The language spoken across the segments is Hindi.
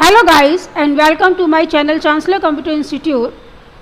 Hello guys and welcome to my channel Chancellor Computer Institute.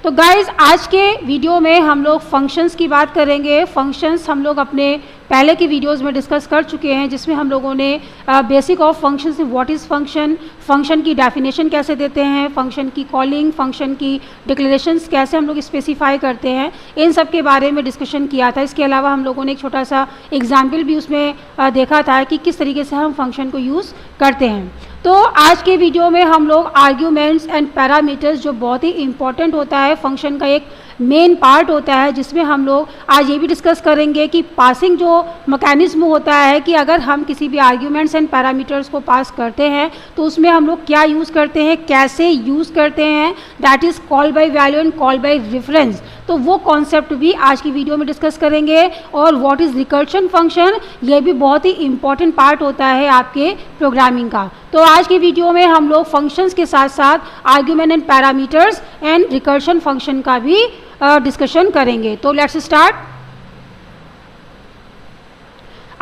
तो गाइस आज के वीडियो में हम लोग फंक्शंस की बात करेंगे। फंक्शंस हम लोग अपने पहले की वीडियोस में डिस्कस कर चुके हैं, जिसमें हम लोगों ने basic of functions, what is function, function की डेफिनेशन कैसे देते हैं, फंक्शन की कॉलिंग, फंक्शन की डिक्लेरेशंस कैसे हम लोग स्पेसिफाई करते हैं, इन सब के बारे में डिस्कशन किया था। इसके अलावा हम लोगों ने एक छोटा सा एग्जाम्पल भी उसमें देखा था कि किस तरीके से हम फंक्शन को यूज़ करते हैं। तो आज के वीडियो में हम लोग आर्ग्यूमेंट्स एंड पैरामीटर्स, जो बहुत ही इंपॉर्टेंट होता है, फंक्शन का एक मेन पार्ट होता है, जिसमें हम लोग आज ये भी डिस्कस करेंगे कि पासिंग जो मैकेनिज्म होता है कि अगर हम किसी भी आर्ग्यूमेंट्स एंड पैरामीटर्स को पास करते हैं तो उसमें हम लोग क्या यूज़ करते हैं, कैसे यूज़ करते हैं, that is call by value and call by reference. तो वो कॉन्सेप्ट भी आज की वीडियो में डिस्कस करेंगे। और व्हाट इज़ रिकर्शन फंक्शन, ये भी बहुत ही इंपॉर्टेंट पार्ट होता है आपके प्रोग्रामिंग का। तो आज की वीडियो में हम लोग फंक्शंस के साथ साथ argument and parameters and recursion function का भी डिस्कशन करेंगे। तो let's start.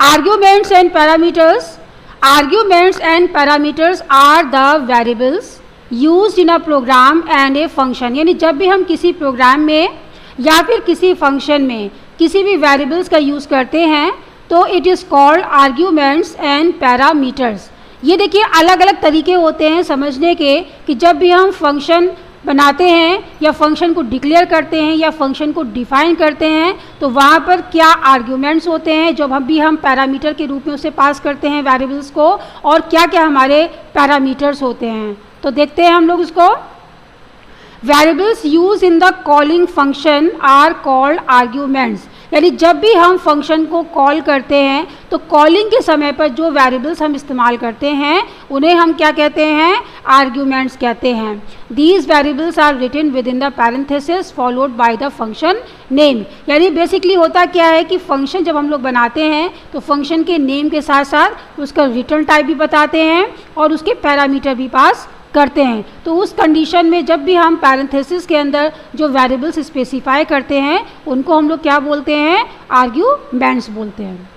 Arguments and parameters. Arguments and parameters are the variables used in a program and a function। यानी जब भी हम किसी प्रोग्राम में या फिर किसी फंक्शन में किसी भी वेरिएबल्स का यूज़ करते हैं तो it is called arguments and parameters. ये देखिए अलग अलग तरीके होते हैं समझने के कि जब भी हम फंक्शन बनाते हैं या फंक्शन को डिक्लेयर करते हैं या फंक्शन को डिफाइन करते हैं तो वहाँ पर क्या आर्ग्यूमेंट्स होते हैं जब हम पैरामीटर के रूप में उसे पास करते हैं वेरिएबल्स को, और क्या क्या हमारे पैरामीटर्स होते हैं। तो देखते हैं हम लोग इसको। Variables use in the calling function are called arguments. यानी जब भी हम फंक्शन को कॉल करते हैं तो कॉलिंग के समय पर जो वेरिएबल्स हम इस्तेमाल करते हैं उन्हें हम क्या कहते हैं, आर्ग्यूमेंट्स कहते हैं। These variables are written within the parenthesis followed by the function name. यानी बेसिकली होता क्या है कि फंक्शन जब हम लोग बनाते हैं तो फंक्शन के नेम के साथ साथ उसका रिटर्न टाइप भी बताते हैं और उसके पैरामीटर भी पास करते हैं। तो उस कंडीशन में जब भी हम पैरेंथेसिस के अंदर जो वेरिएबल्स स्पेसिफाई करते हैं उनको हम लोग क्या बोलते हैं, आर्ग्यूमेंट्स बोलते हैं।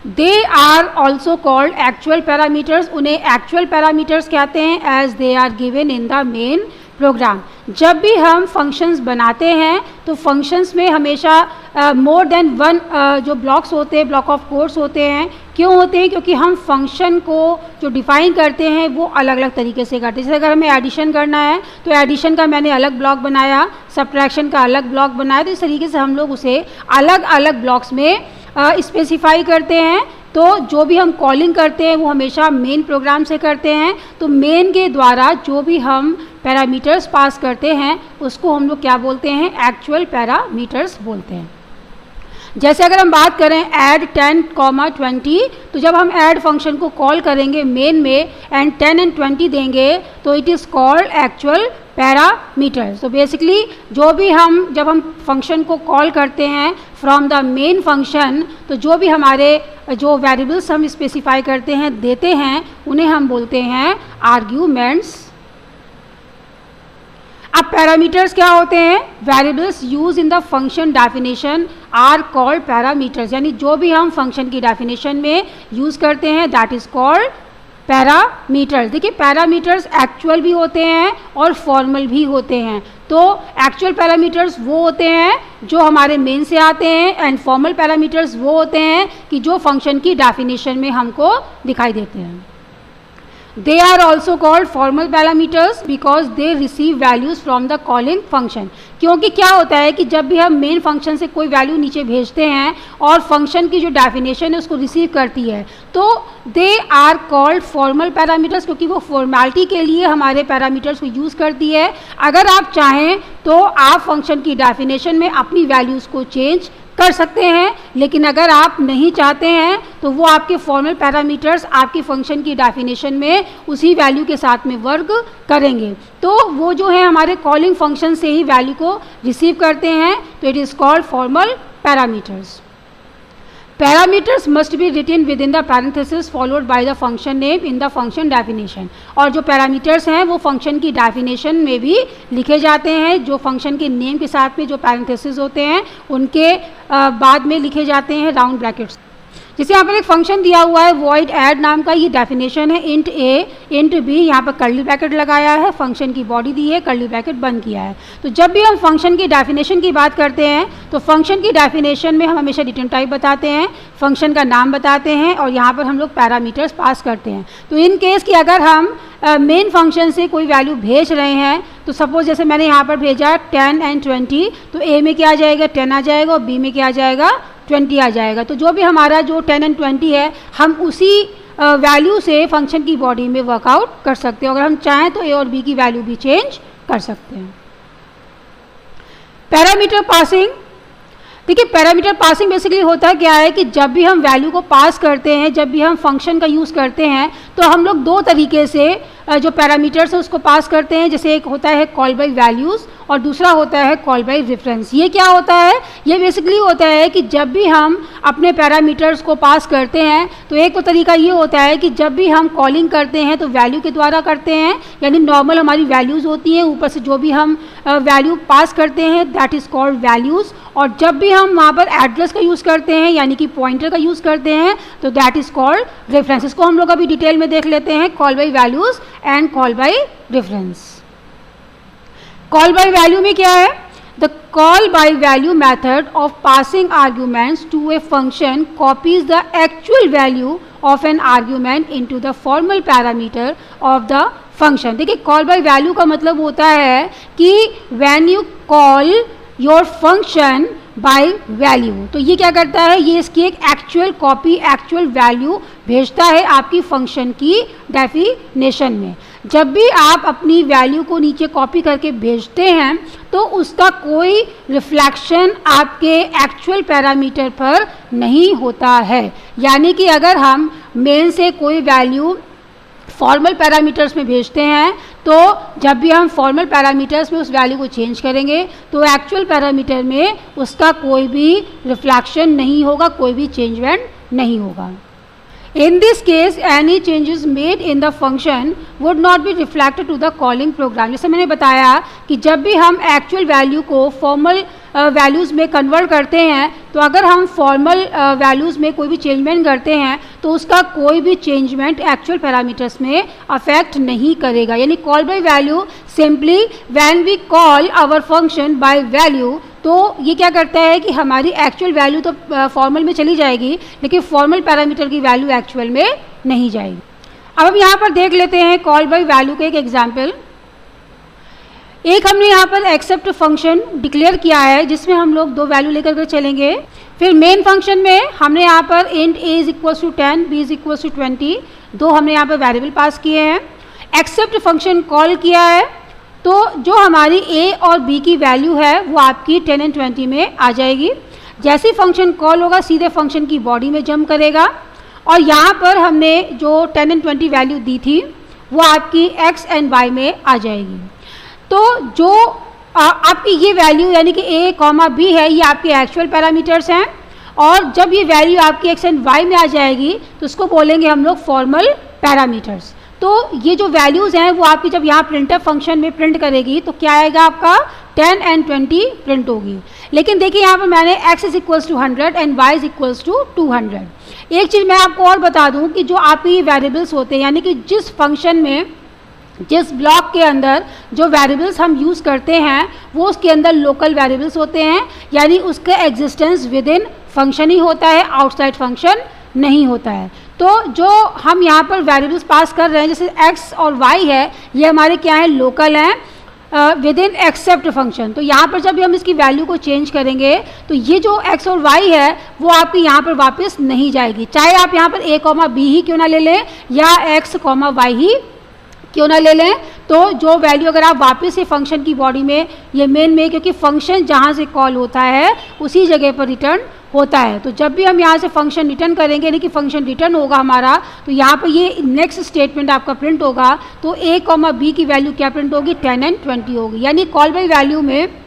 They are also called actual parameters. उन्हें एक्चुअल पैरामीटर्स कहते हैं as they are given in the main program. जब भी हम फंक्शंस बनाते हैं तो फंक्शंस में हमेशा मोर देन वन जो ब्लॉक्स होते हैं, ब्लॉक ऑफ कोड्स होते हैं। क्यों होते हैं? क्योंकि हम फंक्शन को जो डिफाइन करते हैं वो अलग अलग तरीके से करते हैं। जैसे अगर हमें एडिशन करना है तो एडिशन का मैंने अलग ब्लॉक बनाया, सब्ट्रैक्शन का अलग ब्लॉक बनाया, तो इस तरीके से हम लोग उसे अलग अलग ब्लॉक्स में स्पेसिफाई करते हैं। तो जो भी हम कॉलिंग करते हैं वो हमेशा मेन प्रोग्राम से करते हैं। तो मेन के द्वारा जो भी हम पैरामीटर्स पास करते हैं उसको हम लोग क्या बोलते हैं, एक्चुअल पैरामीटर्स बोलते हैं। जैसे अगर हम बात करें ऐड 10, 20, तो जब हम ऐड फंक्शन को कॉल करेंगे मेन में एंड 10 एंड 20 देंगे तो it is called actual parameter. तो बेसिकली जो भी जब हम फंक्शन को कॉल करते हैं फ्रॉम द मेन फंक्शन, तो जो भी हमारे जो वेरिएबल्स हम स्पेसिफाई करते हैं, देते हैं, उन्हें हम बोलते हैं आर्ग्यूमेंट्स। अब पैरामीटर्स क्या होते हैं? Variables use in the function definition are called parameters. यानी जो भी हम फंक्शन की डेफिनेशन में यूज करते हैं दैट इज कॉल्ड पैरामीटर्स। देखिए पैरामीटर्स एक्चुअल भी होते हैं और फॉर्मल भी होते हैं। तो एक्चुअल पैरामीटर्स वो होते हैं जो हमारे मेन से आते हैं एंड फॉर्मल पैरामीटर्स वो होते हैं कि जो फंक्शन की डेफिनेशन में हमको दिखाई देते हैं। They are also called formal parameters because they receive values from the calling function। क्योंकि क्या होता है कि जब भी हम मेन फंक्शन से कोई वैल्यू नीचे भेजते हैं और फंक्शन की जो डेफिनेशन है उसको रिसीव करती है तो they are called formal parameters, क्योंकि वो फॉर्मेलिटी के लिए हमारे पैरामीटर्स को यूज़ करती है। अगर आप चाहें तो आप फंक्शन की डेफिनेशन में अपनी वैल्यूज़ को चेंज कर सकते हैं, लेकिन अगर आप नहीं चाहते हैं तो वो आपके फॉर्मल पैरामीटर्स आपकी फंक्शन की डेफिनेशन में उसी वैल्यू के साथ में वर्क करेंगे। तो वो जो है हमारे कॉलिंग फंक्शन से ही वैल्यू को रिसीव करते हैं। तो it is called formal parameters. Parameters must be written within the parenthesis followed by the function name in the function definition. और जो पैरामीटर्स हैं वो फंक्शन की डेफिनेशन में भी लिखे जाते हैं। जो फंक्शन के नेम के साथ में जो पैरेंथेसिस होते हैं उनके बाद में लिखे जाते हैं राउंड ब्रैकेट्स। जैसे यहाँ पर एक फंक्शन दिया हुआ है void add नाम का, ये डेफिनेशन है int a int b, यहाँ पर कर्ली ब्रैकेट लगाया है, फंक्शन की बॉडी दी है, कर्ली ब्रैकेट बंद किया है। तो जब भी हम फंक्शन की डेफिनेशन की बात करते हैं तो फंक्शन की डेफिनेशन में हम हमेशा रिटर्न टाइप बताते हैं, फंक्शन का नाम बताते हैं और यहाँ पर हम लोग पैरामीटर्स पास करते हैं। तो इन केस कि अगर हम मेन फंक्शन से कोई वैल्यू भेज रहे हैं, तो सपोज जैसे मैंने यहाँ पर भेजा 10 एंड 20, तो a में क्या आ जाएगा 10 आ जाएगा और b में क्या आ जाएगा 20 आ जाएगा। तो जो भी हमारा जो 10 एंड 20 है हम उसी वैल्यू से फंक्शन की बॉडी में वर्कआउट कर सकते हैं। अगर हम चाहें तो a और b की वैल्यू भी चेंज कर सकते हैं। पैरामीटर पासिंग, देखिए पैरामीटर पासिंग बेसिकली होता क्या है कि जब भी हम वैल्यू को पास करते हैं, जब भी हम फंक्शन का यूज़ करते हैं, तो हम लोग दो तरीके से जो पैरामीटर्स है उसको पास करते हैं। जैसे एक होता है कॉल बाय वैल्यूज़ और दूसरा होता है कॉल बाय रेफरेंस। ये क्या होता है, ये बेसिकली होता है कि जब भी हम अपने पैरामीटर्स को पास करते हैं तो एक तो तरीका ये होता है कि जब भी हम कॉलिंग करते हैं तो वैल्यू के द्वारा करते हैं, यानी नॉर्मल हमारी वैल्यूज़ होती हैं, ऊपर से जो भी हम वैल्यू पास करते हैं दैट इज़ कॉल्ड वैल्यूज़। और जब भी हम वहाँ पर एड्रेस का यूज़ करते हैं यानी कि पॉइंटर का यूज़ करते हैं तो दैट इज़ कॉल्ड रेफरेंस। इसको हम लोग अभी डिटेल में देख लेते हैं, call by values and call by reference. Call by value में क्या है, the call by value method of passing arguments to a function copies the actual value of an argument into the formal parameter of the function. देखिए कॉल बाय वैल्यू का मतलब होता है कि when you call your function by value, तो ये क्या करता है, ये इसकी एक एक्चुअल कॉपी, एक्चुअल वैल्यू भेजता है आपकी फंक्शन की डेफिनेशन में। जब भी आप अपनी वैल्यू को नीचे कॉपी करके भेजते हैं तो उसका कोई रिफ्लेक्शन आपके एक्चुअल पैरामीटर पर नहीं होता है। यानी कि अगर हम मेन से कोई वैल्यू फॉर्मल पैरामीटर्स में भेजते हैं तो जब भी हम फॉर्मल पैरामीटर्स में उस वैल्यू को चेंज करेंगे तो एक्चुअल पैरामीटर में उसका कोई भी रिफ्लेक्शन नहीं होगा, कोई भी चेंजमेंट नहीं होगा। In this case, any changes made in the function would not be reflected to the calling program। जैसे मैंने बताया कि जब भी हम एक्चुअल वैल्यू को फॉर्मल वैल्यूज़ में कन्वर्ट करते हैं तो अगर हम फॉर्मल वैल्यूज़ में कोई भी चेंजमेंट करते हैं तो उसका कोई भी चेंजमेंट एक्चुअल पैरामीटर्स में अफेक्ट नहीं करेगा। यानी call by value simply when we call our function by value, तो ये क्या करता है कि हमारी एक्चुअल वैल्यू तो फॉर्मल में चली जाएगी लेकिन फॉर्मल पैरामीटर की वैल्यू एक्चुअल में नहीं जाएगी। अब हम यहाँ पर देख लेते हैं कॉल बाय वैल्यू का एक एग्जाम्पल। एक हमने यहाँ पर एक्सेप्ट फंक्शन डिक्लेयर किया है जिसमें हम लोग दो वैल्यू लेकर के चलेंगे। फिर मेन फंक्शन में हमने यहाँ पर int a is equals to 10, b is equals to 20, दो हमने यहाँ पर वेरिएबल पास किए हैं। एक्सेप्ट फंक्शन कॉल किया है तो जो हमारी a और b की वैल्यू है वो आपकी 10 एंड 20 में आ जाएगी। जैसे फंक्शन कॉल होगा सीधे फंक्शन की बॉडी में जंप करेगा और यहाँ पर हमने जो 10 एंड 20 वैल्यू दी थी वो आपकी x एंड y में आ जाएगी। तो जो आपकी ये वैल्यू यानी कि a, b है ये आपके एक्चुअल पैरामीटर्स हैं और जब ये वैल्यू आपकी x एंड y में आ जाएगी तो उसको बोलेंगे हम लोग फॉर्मल पैरामीटर्स। तो ये जो वैल्यूज़ हैं वो आपकी जब यहाँ प्रिंटफ फंक्शन में प्रिंट करेगी तो क्या आएगा आपका 10 एंड 20 प्रिंट होगी। लेकिन देखिए यहाँ पर मैंने x is equals to 100 and y is equals to 200। एक चीज़ मैं आपको और बता दूँ कि जो आपकी वेरिएबल्स होते हैं यानी कि जिस फंक्शन में जिस ब्लॉक के अंदर जो वेरिएबल्स हम यूज़ करते हैं वो उसके अंदर लोकल वेरिएबल्स होते हैं, यानी उसका एग्जिस्टेंस विद इन फंक्शन ही होता है, आउटसाइड फंक्शन नहीं होता है। तो जो हम यहाँ पर वेरिएबल्स पास कर रहे हैं जैसे x और y है ये हमारे क्या है, लोकल हैं विद इन एक्सेप्ट फंक्शन। तो यहाँ पर जब भी हम इसकी वैल्यू को चेंज करेंगे तो ये जो x और y है वो आपकी यहाँ पर वापस नहीं जाएगी, चाहे आप यहाँ पर a, b ही क्यों ना ले लें या x, y ही क्यों ना ले लें। तो जो वैल्यू अगर आप वापस से फंक्शन की बॉडी में ये मेन में, क्योंकि फंक्शन जहाँ से कॉल होता है उसी जगह पर रिटर्न होता है, तो जब भी हम यहाँ से फंक्शन रिटर्न करेंगे यानी कि फंक्शन रिटर्न होगा हमारा तो यहाँ पर ये नेक्स्ट स्टेटमेंट आपका प्रिंट होगा। तो a, b की वैल्यू क्या प्रिंट होगी, 10 एंड 20 होगी। यानी कॉल बाय वैल्यू में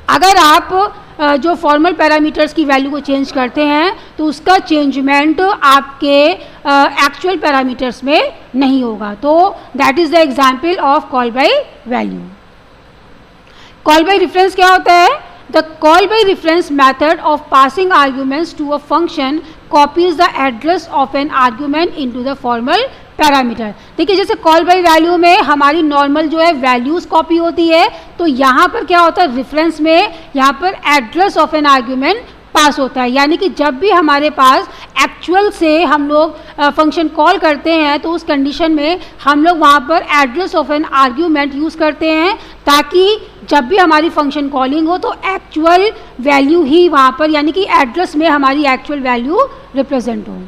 अगर आप जो फॉर्मल पैरामीटर्स की वैल्यू को चेंज करते हैं तो उसका चेंजमेंट आपके एक्चुअल पैरामीटर्स में नहीं होगा। तो that is the example of call by value. Call by reference क्या होता है, the call by reference method of passing arguments to a function copies the address of an argument into the formal parameter. देखिए जैसे कॉल बाय वैल्यू में हमारी नॉर्मल जो है वैल्यूज कॉपी होती है, तो यहाँ पर क्या होता है, रेफरेंस में यहाँ पर address of an argument pass होता है। यानी कि जब भी हमारे पास एक्चुअल से हम लोग फंक्शन कॉल करते हैं तो उस कंडीशन में हम लोग वहाँ पर address of an argument use करते हैं, ताकि जब भी हमारी फंक्शन कॉलिंग हो तो एक्चुअल वैल्यू ही वहाँ पर, यानी कि एड्रेस में हमारी एक्चुअल वैल्यू रिप्रेजेंट हो।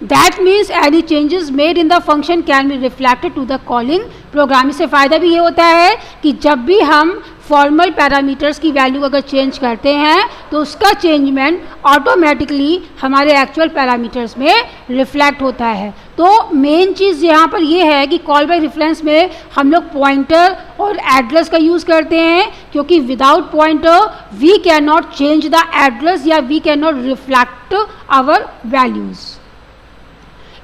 That means any changes made in the function can be reflected to the calling program। इससे फ़ायदा भी ये होता है कि जब भी हम फॉर्मल पैरामीटर्स की वैल्यू अगर चेंज करते हैं तो उसका चेंजमेंट ऑटोमेटिकली हमारे एक्चुअल पैरामीटर्स में रिफ्लेक्ट होता है। तो मेन चीज़ यहाँ पर ये है कि कॉल बाय रेफरेंस में हम लोग पॉइंटर और एड्रेस का यूज़ करते हैं, क्योंकि without pointer we can not change the address या we can not reflect our values.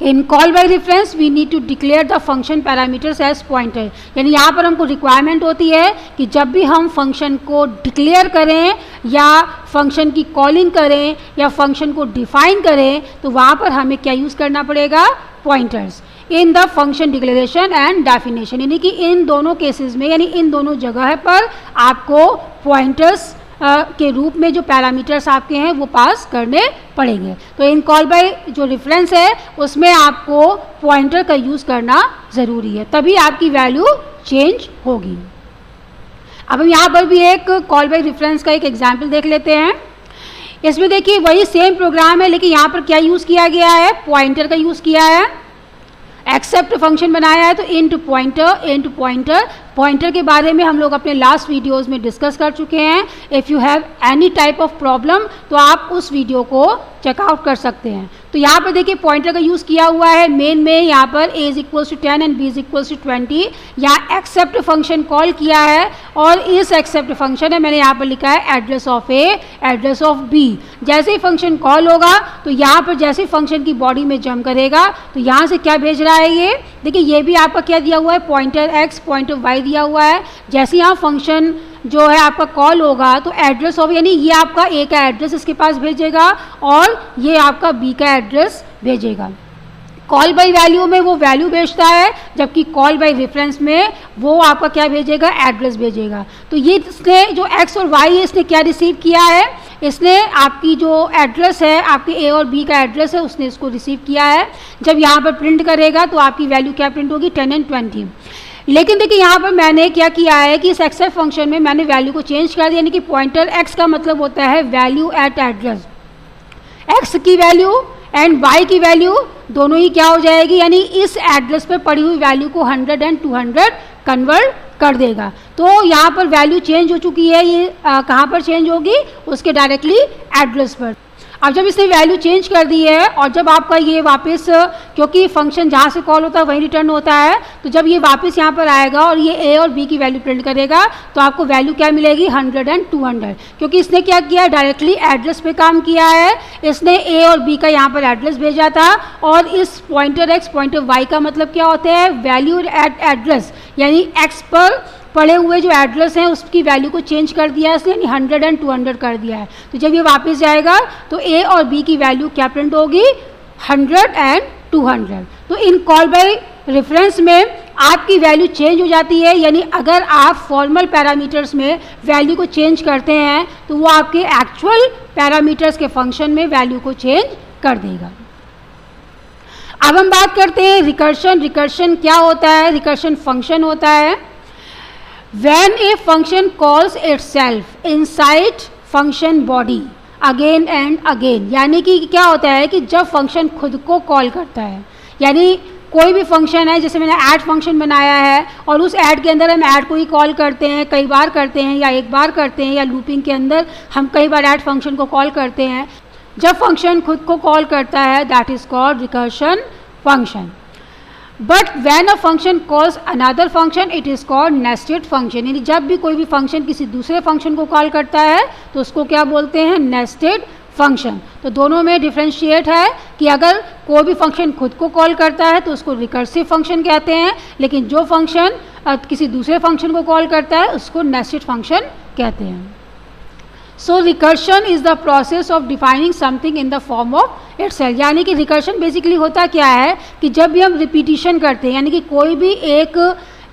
In call by reference we need to declare the function parameters as pointer. यानी यहाँ पर हमको रिक्वायरमेंट होती है कि जब भी हम फंक्शन को डिक्लेयर करें या फंक्शन की कॉलिंग करें या फंक्शन को डिफाइन करें तो वहाँ पर हमें क्या यूज़ करना पड़ेगा, pointers in the function declaration and definition. यानी कि इन दोनों केसेस में, यानी इन दोनों जगह पर आपको पॉइंटर्स के रूप में जो पैरामीटर्स आपके हैं वो पास करने पड़ेंगे। तो इन कॉल बाय जो रेफरेंस है उसमें आपको पॉइंटर का यूज़ करना ज़रूरी है, तभी आपकी वैल्यू चेंज होगी। अब हम यहाँ पर भी एक कॉल बाय रेफरेंस का एक एग्जाम्पल देख लेते हैं। इसमें देखिए वही सेम प्रोग्राम है, लेकिन यहाँ पर क्या यूज़ किया गया है, पॉइंटर का यूज़ किया है। एक्सेप्ट फंक्शन बनाया है तो इंट पॉइंटर पॉइंटर के बारे में हम लोग अपने लास्ट वीडियोस में डिस्कस कर चुके हैं। If you have any type of problem तो आप उस वीडियो को चेकआउट कर सकते हैं। तो यहाँ पर देखिए पॉइंटर का यूज़ किया हुआ है मेन में, यहाँ पर a = 10 एंड b = 20। यहाँ एक्सेप्ट फंक्शन कॉल किया है और इस एक्सेप्ट फंक्शन है मैंने यहाँ पर लिखा है address of a, address of b। जैसे ही फंक्शन कॉल होगा तो यहाँ पर जैसे ही फंक्शन की बॉडी में जंप करेगा तो यहाँ से क्या भेज रहा है, ये देखिए ये भी आपका क्या दिया हुआ है, पॉइंटर x पॉइंटर y दिया हुआ है। जैसे यहाँ फंक्शन जो है आपका कॉल होगा तो एड्रेस ऑफ, यानी ये आपका a का एड्रेस इसके पास भेजेगा और ये आपका b का एड्रेस भेजेगा। कॉल बाय वैल्यू में वो वैल्यू भेजता है, जबकि कॉल बाय रेफरेंस में वो आपका क्या भेजेगा, एड्रेस भेजेगा। तो ये इसने जो x और y है इसने क्या रिसीव किया है, इसने आपकी जो एड्रेस है, आपके a और b का एड्रेस है, उसने इसको रिसीव किया है। जब यहाँ पर प्रिंट करेगा तो आपकी वैल्यू क्या प्रिंट होगी, 10 एंड 20। लेकिन देखिए यहाँ पर मैंने क्या किया है कि इस एक्सेप्ट फंक्शन में मैंने वैल्यू को चेंज कर दिया, यानी कि पॉइंटर x का मतलब होता है वैल्यू एट एड्रेस। x की वैल्यू एंड y की वैल्यू दोनों ही क्या हो जाएगी, यानी इस एड्रेस पर पड़ी हुई वैल्यू को 100 एंड 200 कन्वर्ट कर देगा। तो यहाँ पर वैल्यू चेंज हो चुकी है, ये कहाँ पर चेंज होगी, उसके डायरेक्टली एड्रेस पर। अब जब इसने वैल्यू चेंज कर दी है और जब आपका ये वापस, क्योंकि फंक्शन जहाँ से कॉल होता है वहीं रिटर्न होता है, तो जब ये वापस यहाँ पर आएगा और ये a और b की वैल्यू प्रिंट करेगा तो आपको वैल्यू क्या मिलेगी, 100 एंड 200। क्योंकि इसने क्या किया, डायरेक्टली एड्रेस पे काम किया है। इसने a और b का यहाँ पर एड्रेस भेजा था और इस पॉइंटर x पॉइंटर y का मतलब क्या होता है, वैल्यू एट एड्रेस, यानी x पर पड़े हुए जो एड्रेस हैं उसकी वैल्यू को चेंज कर दिया है इसने, यानी 100 एंड 200 कर दिया है। तो जब ये वापस जाएगा तो a और b की वैल्यू क्या प्रिंट होगी, 100 एंड 200। तो इन कॉल बाय रेफरेंस में आपकी वैल्यू चेंज हो जाती है, यानी अगर आप फॉर्मल पैरामीटर्स में वैल्यू को चेंज करते हैं तो वो आपके एक्चुअल पैरामीटर्स के फंक्शन में वैल्यू को चेंज कर देगा। अब हम बात करते हैं रिकर्शन। रिकर्शन क्या होता है, रिकर्शन फंक्शन होता है when a function calls itself inside function body again and again। यानी कि क्या होता है कि जब फंक्शन खुद को कॉल करता है, यानी कोई भी फंक्शन है, जैसे मैंने ऐड फंक्शन बनाया है और उस ऐड के अंदर हम ऐड को ही कॉल करते हैं, कई बार करते हैं या एक बार करते हैं, या लूपिंग के अंदर हम कई बार ऐड फंक्शन को कॉल करते हैं। जब फंक्शन खुद को कॉल करता है that is called recursion function. But when a function calls another function it is called nested function. यानी जब भी कोई भी फंक्शन किसी दूसरे फंक्शन को कॉल करता है तो उसको क्या बोलते हैं, नेस्टेड फंक्शन। तो दोनों में डिफ्रेंशिएट है कि अगर कोई भी फंक्शन खुद को कॉल करता है तो उसको रिकर्सिव फंक्शन कहते हैं, लेकिन जो फंक्शन किसी दूसरे फंक्शन को कॉल करता है उसको नेस्टेड फंक्शन कहते हैं। So recursion is the process of defining something in the form of itself. यानी कि रिकर्शन बेसिकली होता क्या है कि जब भी हम रिपीटिशन करते हैं, यानी कि कोई भी एक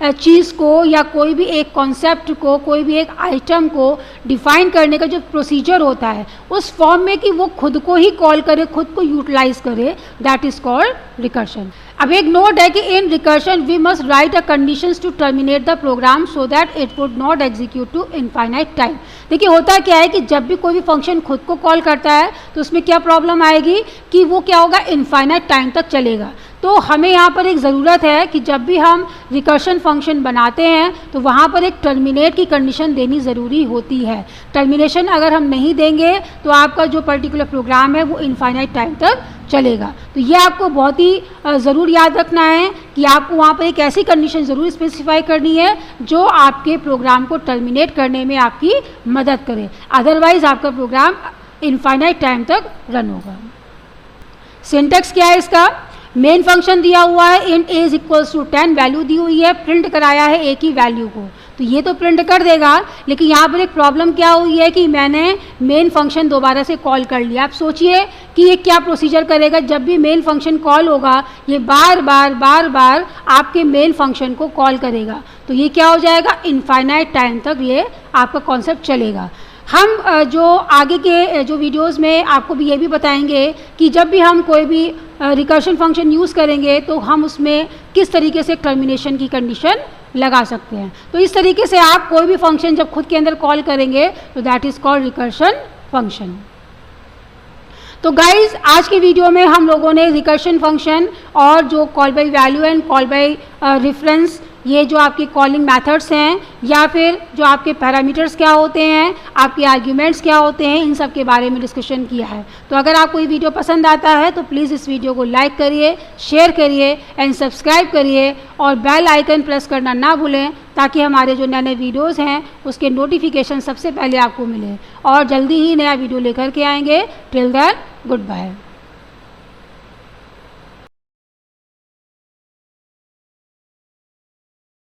चीज़ को या कोई भी एक कॉन्सेप्ट को, कोई भी एक आइटम को डिफाइन करने का जो प्रोसीजर होता है उस फॉर्म में कि वो खुद को ही कॉल करे, खुद को यूटिलाइज करे, दैट इज कॉल्ड रिकर्शन। अब एक नोट है कि in recursion we must write a conditions to terminate the program so that it would not execute to infinite time. देखिए होता क्या है कि जब भी कोई भी फंक्शन खुद को कॉल करता है तो उसमें क्या प्रॉब्लम आएगी कि वो क्या होगा, इनफाइनाइट टाइम तक चलेगा। तो हमें यहाँ पर एक ज़रूरत है कि जब भी हम रिकर्शन फंक्शन बनाते हैं तो वहाँ पर एक टर्मिनेट की कंडीशन देनी ज़रूरी होती है। टर्मिनेशन अगर हम नहीं देंगे तो आपका जो पर्टिकुलर प्रोग्राम है वो इनफाइनाइट टाइम तक चलेगा। तो ये आपको बहुत ही ज़रूर याद रखना है कि आपको वहाँ पर एक ऐसी कंडीशन ज़रूर स्पेसिफाई करनी है जो आपके प्रोग्राम को टर्मिनेट करने में आपकी मदद करे, अदरवाइज़ आपका प्रोग्राम इनफाइनाइट टाइम तक रन होगा। सिंटैक्स क्या है इसका, मेन फंक्शन दिया हुआ है int a equals to 10, value दी हुई है, प्रिंट कराया है a की वैल्यू को, तो ये तो प्रिंट कर देगा। लेकिन यहाँ पर एक प्रॉब्लम क्या हुई है कि मैंने मेन फंक्शन दोबारा से कॉल कर लिया। आप सोचिए कि ये क्या प्रोसीजर करेगा, जब भी मेन फंक्शन कॉल होगा ये बार बार आपके मेन फंक्शन को कॉल करेगा, तो ये क्या हो जाएगा, इनफाइनाइट टाइम तक ये आपका कॉन्सेप्ट चलेगा। हम जो आगे के जो वीडियोस में आपको भी ये भी बताएंगे कि जब भी हम कोई भी रिकर्शन फंक्शन यूज़ करेंगे तो हम उसमें किस तरीके से टर्मिनेशन की कंडीशन लगा सकते हैं। तो इस तरीके से आप कोई भी फंक्शन जब खुद के अंदर कॉल करेंगे तो that is called recursion function. तो गाइज आज के वीडियो में हम लोगों ने रिकर्शन फंक्शन और जो call by value and call by reference, ये जो आपके कॉलिंग मेथड्स हैं या फिर जो आपके पैरामीटर्स क्या होते हैं, आपके आर्ग्यूमेंट्स क्या होते हैं, इन सब के बारे में डिस्कशन किया है। तो अगर आपको ये वीडियो पसंद आता है तो प्लीज़ इस वीडियो को लाइक करिए, शेयर करिए एंड सब्सक्राइब करिए और बेल आइकन प्रेस करना ना भूलें ताकि हमारे जो नए नए वीडियोज़ हैं उसके नोटिफिकेशन सबसे पहले आपको मिले और जल्दी ही नया वीडियो लेकर के आएंगे। Till then good bye.